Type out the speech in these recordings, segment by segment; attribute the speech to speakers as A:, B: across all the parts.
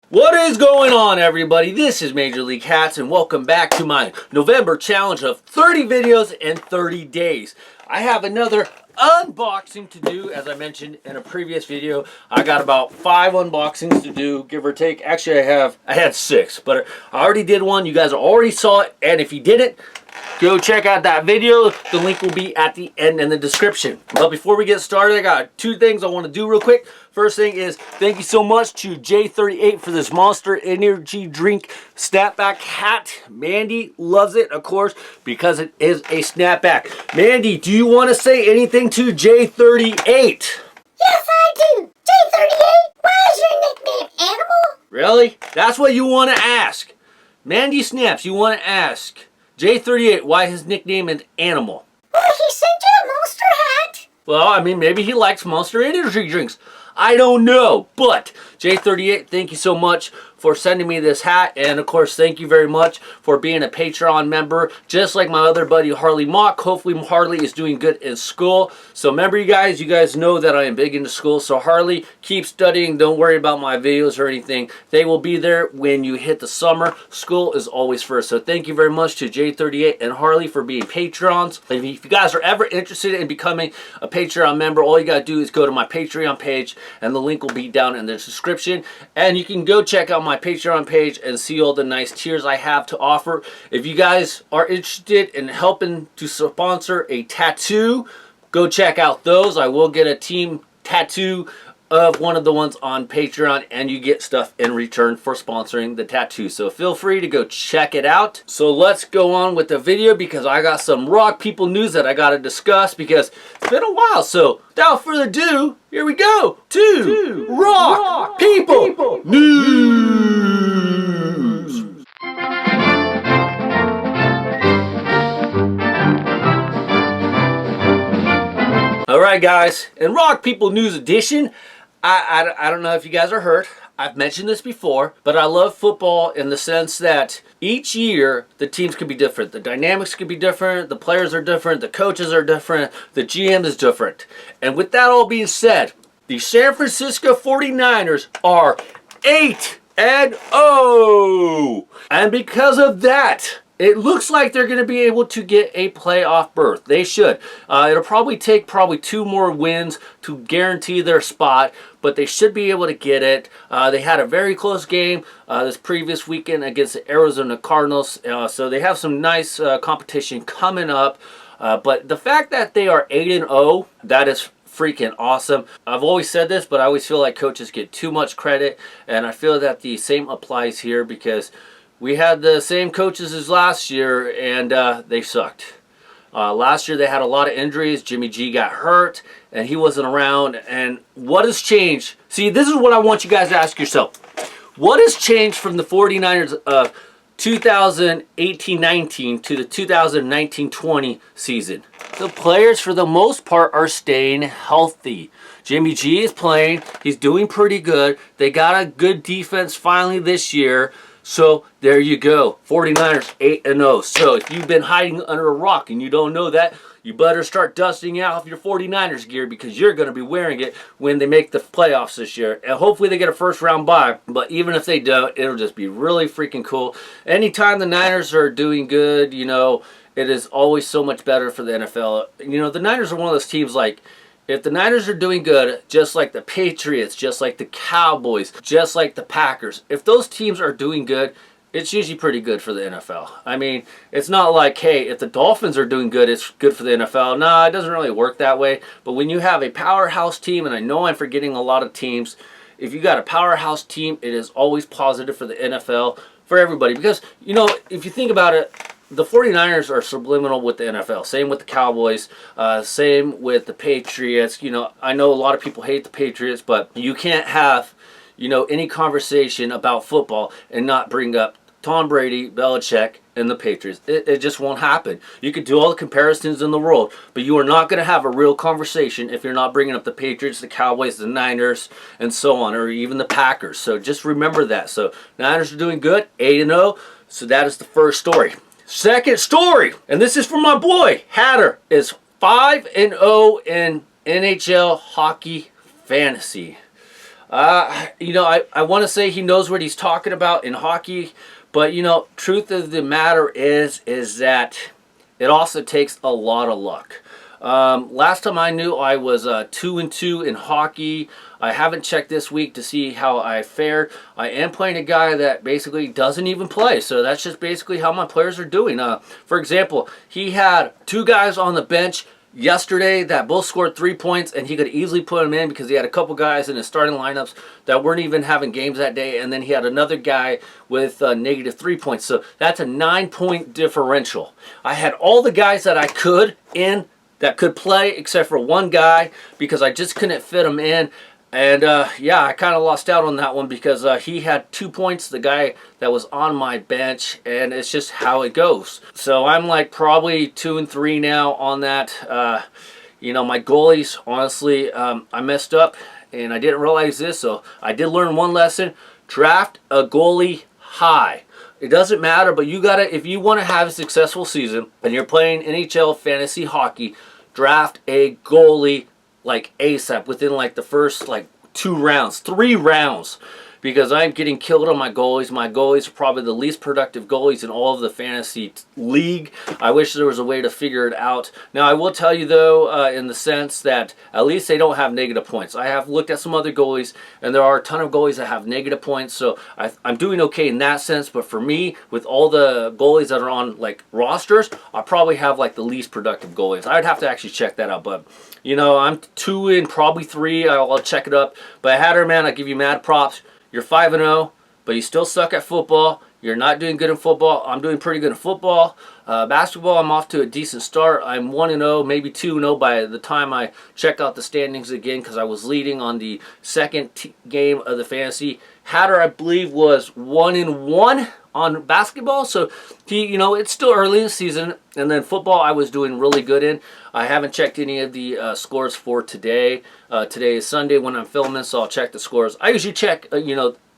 A: What is going on, everybody? This is Major League Hats, and welcome back to my November challenge of 30 videos in 30 days. I have another unboxing to do. As I mentioned in a previous video, I got about 5 unboxings to do, give or take. Actually, I had 6, but I already did one. You guys already saw it, and if you didn't, go check out that video. The link will be at the end in the description. But before we get started, I got 2 things I want to do real quick. First thing is, thank you so much to J38 for this Monster Energy Drink snapback hat. Mandy loves it, of course, because it is a snapback. Mandy, do you want to say anything to J38?
B: Yes, I do. J38, why is your nickname Animal?
A: Really? That's what you want to ask. Mandy Snaps, you want to ask J38 why his nickname is Animal.
B: Well, he sent you a Monster hat.
A: Well, I mean, maybe he likes Monster Energy drinks. I don't know, but J38, thank you so much for sending me this hat, and of course, thank you very much for being a Patreon member, just like my other buddy Harley Mock. Hopefully Harley is doing good in school. So remember, you guys know that I am big into school, so Harley, keep studying. Don't worry about my videos or anything. They will be there when you hit the summer. School is always first. So thank you very much to J38 and Harley for being Patrons. If you guys are ever interested in becoming a Patreon member, all you gotta do is go to my Patreon page, and the link will be down in the description, and you can go check out my Patreon page and see all the nice tiers I have to offer. If you guys are interested in helping to sponsor a tattoo, go check out those. I will get a team tattoo of one of the ones on Patreon, and you get stuff in return for sponsoring the tattoo. So feel free to go check it out. So let's go on with the video, because I got some rock people news that I got to discuss, because it's been a while. So without further ado, here we go to rock people news. All right, guys, in Rock People News Edition, I don't know if you guys are hurt. I've mentioned this before, but I love football in the sense that each year the teams can be different. The dynamics can be different. The players are different. The coaches are different. The GM is different. And with that all being said, the San Francisco 49ers are 8-0. And because of that, it looks like they're going to be able to get a playoff berth. They should. It'll probably take 2 more wins to guarantee their spot, but they should be able to get it. They had a very close game this previous weekend against the Arizona Cardinals, so they have some nice competition coming up. But the fact that they are 8-0, that is freaking awesome. I've always said this, but I always feel like coaches get too much credit, and I feel that the same applies here, because we had the same coaches as last year, and they sucked. Last year they had a lot of injuries. Jimmy G got hurt, and he wasn't around. And what has changed? See, this is what I want you guys to ask yourself. What has changed from the 49ers of 2018-19 to the 2019-20 season? The players, for the most part, are staying healthy. Jimmy G is playing. He's doing pretty good. They got a good defense finally this year. So there you go, 49ers 8-0. So if you've been hiding under a rock and you don't know that, you better start dusting out your 49ers gear, because you're going to be wearing it when they make the playoffs this year. And hopefully they get a first round bye, but even if they don't, it'll just be really freaking cool. Anytime the Niners are doing good, you know, it is always so much better for the NFL. You know, the Niners are one of those teams, like, if the Niners are doing good, just like the Patriots, just like the Cowboys, just like the Packers, if those teams are doing good, it's usually pretty good for the NFL. I mean, it's not like, hey, if the Dolphins are doing good, it's good for the NFL. Nah, it doesn't really work that way. But when you have a powerhouse team, and I know I'm forgetting a lot of teams, if you got a powerhouse team, it is always positive for the NFL, for everybody. Because, you know, if you think about it, the 49ers are subliminal with the NFL. Same with the Cowboys. Same with the Patriots. You know, I know a lot of people hate the Patriots, but you can't have, you know, any conversation about football and not bring up Tom Brady, Belichick, and the Patriots. It just won't happen. You could do all the comparisons in the world, but you are not going to have a real conversation if you're not bringing up the Patriots, the Cowboys, the Niners, and so on, or even the Packers. So just remember that. So Niners are doing good, 8-0. So that is the first story. Second story, and this is from my boy, Hatter, is 5-0 in NHL Hockey Fantasy. I want to say he knows what he's talking about in hockey, but truth of the matter is that it also takes a lot of luck. Last time I knew, I was 2-2 in hockey. I haven't checked this week to see how I fared. I am playing a guy that basically doesn't even play, so that's just basically how my players are doing. For example, he had 2 guys on the bench yesterday that both scored 3 points, and he could easily put them in because he had a couple guys in his starting lineups that weren't even having games that day, and then he had another guy with negative 3 points. So that's a 9-point differential. I had all the guys that I could in that could play except for one guy because I just couldn't fit him in. And yeah, I kind of lost out on that one because he had 2 points, the guy that was on my bench, and it's just how it goes. So I'm like probably 2-3 now on that. My goalies, honestly, I messed up and I didn't realize this, so I did learn one lesson. Draft a goalie high. It doesn't matter, but you gotta, if you want to have a successful season and you're playing NHL fantasy hockey, draft a goalie like ASAP within like the first like 2 rounds, 3 rounds, because I'm getting killed on my goalies. My goalies are probably the least productive goalies in all of the fantasy league. I wish there was a way to figure it out. Now, I will tell you, though, in the sense that at least they don't have negative points. I have looked at some other goalies, and there are a ton of goalies that have negative points, so I'm doing okay in that sense. But for me, with all the goalies that are on, like, rosters, I probably have, like, the least productive goalies. I'd have to actually check that out, but I'm 2 in, probably 3. I'll check it up. But Hatter, man, I give you mad props. You're 5-0, but you still suck at football. You're not doing good in football. I'm doing pretty good in football. Basketball, I'm off to a decent start. I'm 1-0, maybe 2-0 by the time I check out the standings again because I was leading on the second game of the fantasy. Hatter, I believe, was 1-1 on basketball. So, it's still early in the season. And then football, I was doing really good in. I haven't checked any of the scores for today. Today is Sunday when I'm filming, so I'll check the scores. I usually check,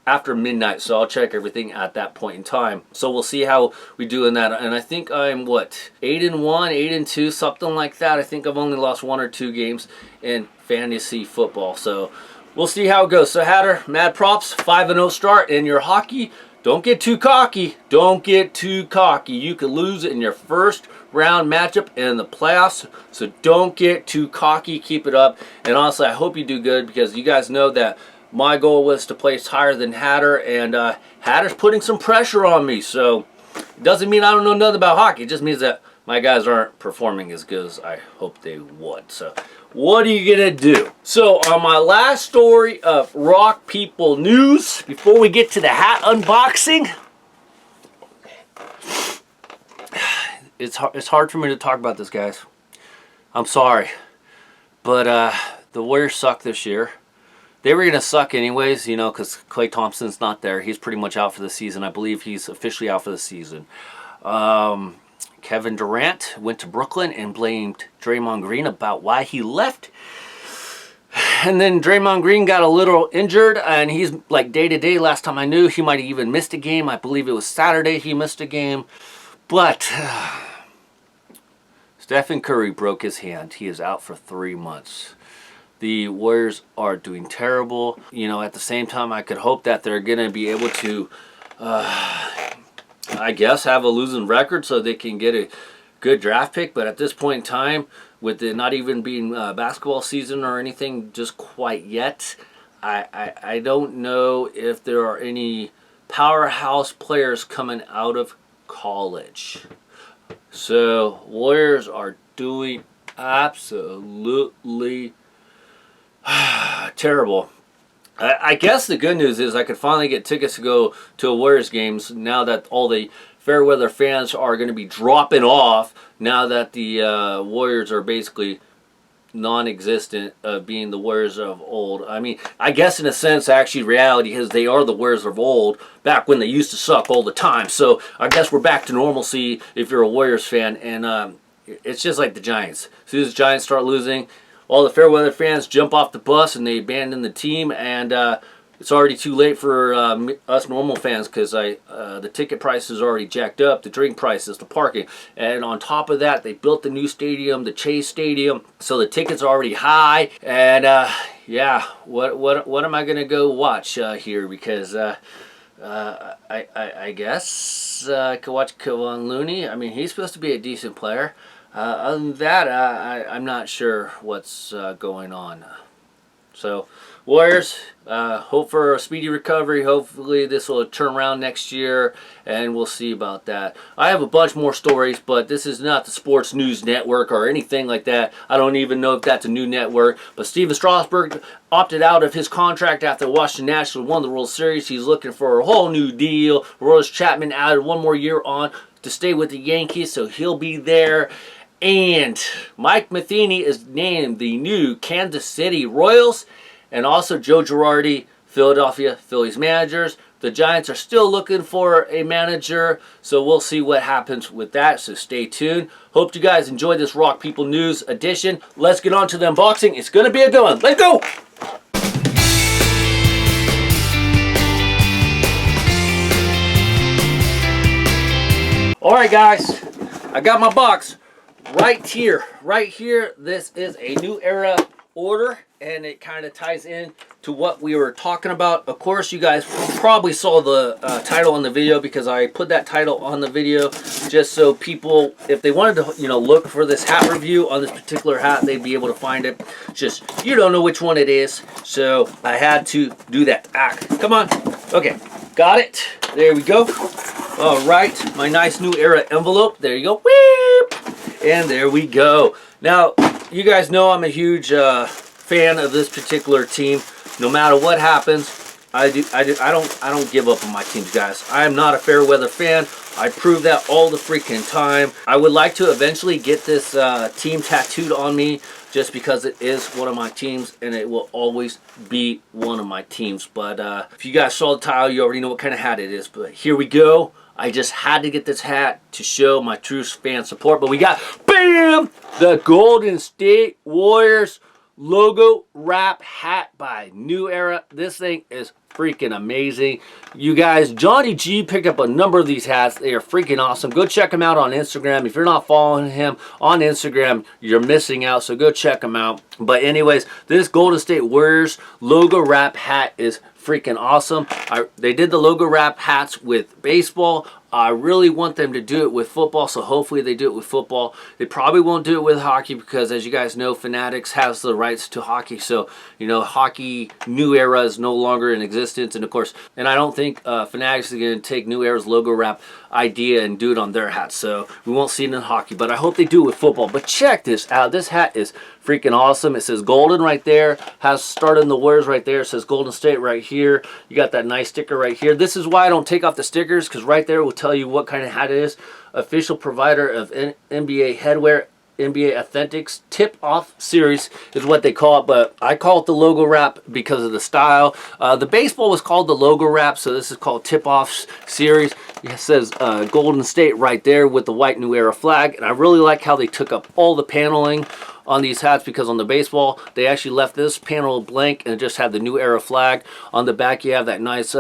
A: after midnight, so I'll check everything at that point in time. So we'll see how we do in that. And I think I'm, 8-1, 8-2, something like that. I think I've only lost 1 or 2 games in fantasy football. So we'll see how it goes. So Hatter, mad props, 5-0 start in your hockey. Don't get too cocky. Don't get too cocky. You could lose it in your first round matchup in the playoffs. So don't get too cocky. Keep it up. And honestly, I hope you do good because you guys know that my goal was to place higher than Hatter. And Hatter's putting some pressure on me. So it doesn't mean I don't know nothing about hockey. It just means that my guys aren't performing as good as I hope they would. So what are you going to do? So on my last story of Rock People news, before we get to the hat unboxing, it's hard for me to talk about this, guys. I'm sorry. But the Warriors suck this year. They were going to suck anyways, because Klay Thompson's not there. He's pretty much out for the season. I believe he's officially out for the season. Kevin Durant went to Brooklyn and blamed Draymond Green about why he left. And then Draymond Green got a little injured, and he's like day-to-day. Last time I knew, he might have even missed a game. I believe it was Saturday he missed a game. But Stephen Curry broke his hand. He is out for 3 months. The Warriors are doing terrible. At the same time, I could hope that they're going to be able to I guess have a losing record so they can get a good draft pick. But at this point in time, with it not even being basketball season or anything just quite yet, I don't know if there are any powerhouse players coming out of college. So Warriors are doing absolutely terrible. I guess the good news is I could finally get tickets to go to a Warriors games now that all the Fairweather fans are going to be dropping off now that the Warriors are basically non-existent, being the Warriors of old. I mean, I guess in a sense, actually, reality is they are the Warriors of old back when they used to suck all the time. So I guess we're back to normalcy if you're a Warriors fan. And it's just like the Giants. As soon as the Giants start losing, all the Fairweather fans jump off the bus and they abandon the team, and it's already too late for us normal fans because the ticket prices are already jacked up, the drink prices, the parking, and on top of that, they built the new stadium, the Chase Stadium, so the tickets are already high. And yeah, what am I gonna go watch here? Because I guess I could watch Kevon Looney. I mean, he's supposed to be a decent player. Other than that, I'm not sure what's going on. So, Warriors, hope for a speedy recovery. Hopefully this will turn around next year, and we'll see about that. I have a bunch more stories, but this is not the Sports News Network or anything like that. I don't even know if that's a new network. But Steven Strasburg opted out of his contract after Washington Nationals won the World Series. He's looking for a whole new deal. Royce Chapman added one more year on to stay with the Yankees, so he'll be there. And Mike Matheny is named the new Kansas City Royals. And also Joe Girardi, Philadelphia Phillies managers. The Giants are still looking for a manager, so we'll see what happens with that, so stay tuned. Hope you guys enjoyed this Rock People News edition. Let's get on to the unboxing. It's going to be a good one. Let's go! Alright guys, I got my box right here. Right here, this is a New Era order, and it kind of ties in to what we were talking about. Of course, you guys probably saw the title on the video, because I put that title on the video just so people, if they wanted to, look for this hat review on this particular hat, they'd be able to find it. Just, you don't know which one it is, so I had to do that. Come on. Okay, got it. There we go. All right, my nice New Era envelope. There you go. Weep. And there we go. Now, you guys know I'm a huge fan of this particular team. No matter what happens, I don't give up on my teams, guys. I am not a fair weather fan. I prove that all the freaking time. I would like to eventually get this team tattooed on me, just because it is one of my teams, and it will always be one of my teams. But if you guys saw the title, you already know what kind of hat it is. But here we go. I just had to get this hat to show my true fan support. But we got, bam, the Golden State Warriors logo wrap hat by New Era. This thing is freaking amazing. You guys, Johnny G picked up a number of these hats. They are freaking awesome. Go check him out on Instagram. If you're not following him on Instagram, you're missing out, so go check him out. But anyways, this Golden State Warriors logo wrap hat is freaking awesome. They did the logo wrap hats with baseball. I really want them to do it with football, so hopefully they do it with football. They probably won't do it with hockey, because as you guys know, Fanatics has the rights to hockey. So, hockey New Era is no longer in existence. And of course, I don't think Fanatics is going to take New Era's logo wrap idea and do it on their hats. So we won't see it in hockey, but I hope they do it with football. But check this out. This hat is freaking awesome. It says Golden right there. Has started in the Warriors right there. It says Golden State right here. You got that nice sticker right here. This is why I don't take off the stickers, because right there will tell you what kind of hat it is. Official provider of NBA headwear, NBA Authentics Tip-Off Series is what they call it, but I call it the logo wrap because of the style. The baseball was called the logo wrap, so this is called Tip-Off Series. It says Golden State right there with the white New Era flag, and I really like how they took up all the paneling on these hats, because on the baseball they actually left this panel blank and just had the New Era flag. On the back you have that nice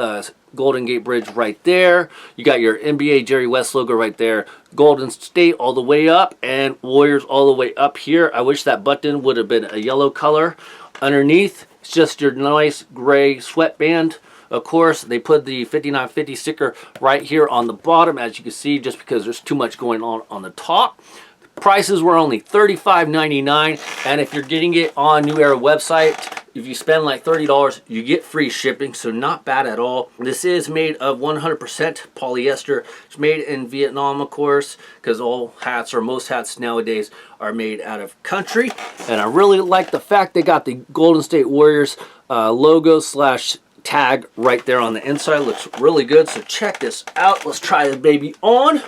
A: Golden Gate Bridge right there. You got your NBA Jerry West logo right there. Golden State all the way up, and Warriors all the way up here. I wish that button would have been a yellow color. Underneath, it's just your nice gray sweatband. Of course, they put the 5950 sticker right here on the bottom, as you can see, just because there's too much going on the top. Prices were only $35.99, and if you're getting it on New Era website, if you spend like $30, you get free shipping, so not bad at all. This is made of 100% polyester. It's made in Vietnam, of course, because all hats, or most hats nowadays, are made out of country. And I really like the fact they got the Golden State Warriors logo slash tag right there on the inside. Looks really good, so check this out. Let's try this baby on.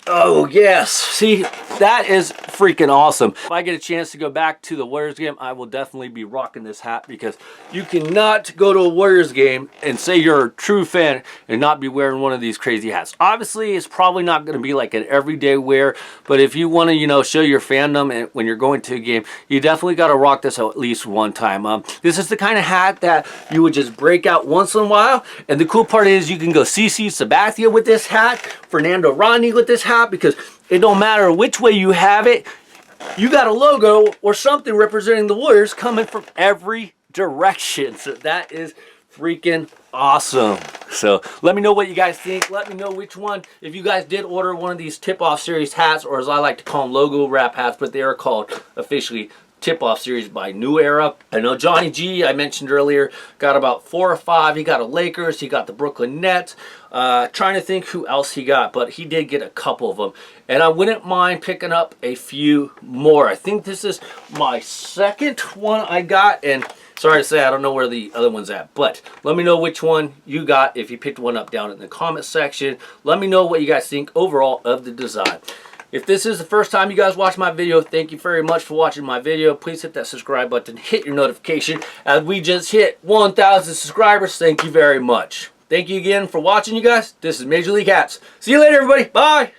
A: Oh, yes. See, that is freaking awesome. If I get a chance to go back to the Warriors game, I will definitely be rocking this hat because you cannot go to a Warriors game and say you're a true fan and not be wearing one of these crazy hats. Obviously, it's probably not going to be like an everyday wear, but if you want to, you know, show your fandom and when you're going to a game, you definitely got to rock this at least one time. This is the kind of hat that you would just break out once in a while, and the cool part is you can go CC Sabathia with this hat, Fernando Rodney with this hat, because it don't matter which way you have it, you got a logo or something representing the Warriors coming from every direction. So that is freaking awesome. So let me know what you guys think. Let me know which one, if you guys did order one of these tip-off series hats, or as I like to call them, logo wrap hats, but they are called officially tip-off series by New Era. I know Johnny G, I mentioned earlier, got about 4 or 5. He got a Lakers, he got the Brooklyn Nets. Trying to think who else he got, but he did get a couple of them. And I wouldn't mind picking up a few more. I think this is my second one I got, and sorry to say I don't know where the other one's at, but let me know which one you got if you picked one up down in the comment section. Let me know what you guys think overall of the design. If this is the first time you guys watch my video, thank you very much for watching my video. Please hit that subscribe button, hit your notification. As we just hit 1,000 subscribers, thank you very much. Thank you again for watching, you guys. This is Major League Hats. See you later, everybody. Bye.